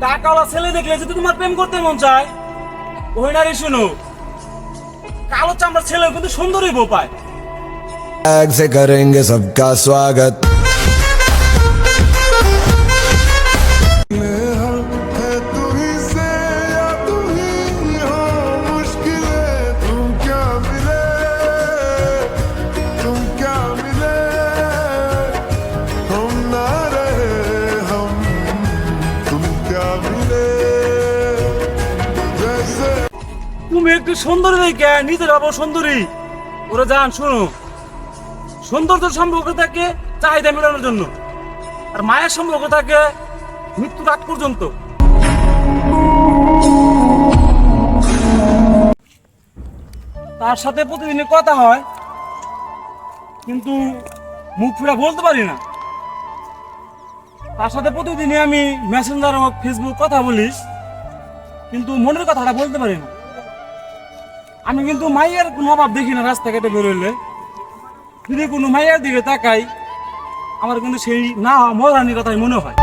টাকাওয়ালা ছেলে দেখলে যদি তোমার প্রেম করতে মন চায়, ওই নারী শুনো, কালো চামড়ার ছেলে কিন্তু সুন্দরী বউ পায়। बैग से करेंगे सबका स्वागत। তুমি একটু সুন্দরী দেখে নিজের ভাবো সুন্দরী। ওরা জান শুনো, সৌন্দর্য সম্পর্ক থাকে চাহিদা মেটানোর জন্য, আর মায়ের সম্পর্ক থাকে মৃত্যুর আগ পর্যন্ত। তার সাথে প্রতিদিনই কথা হয়, কিন্তু মুখ ফুরা বলতে পারি না। তার সাথে প্রতিদিনই আমি মেসেঞ্জার ও ফেসবুক কথা বলি, কিন্তু মনের কথাটা বলতে পারি না। আমি কিন্তু মাইয়ার কোনো অভাব দেখি না। রাস্তাঘাটে বেরোলে যদি কোনো মাইয়ার দিকে তাকাই, আমার কিন্তু সেই না মরানির কথাই মনে হয়।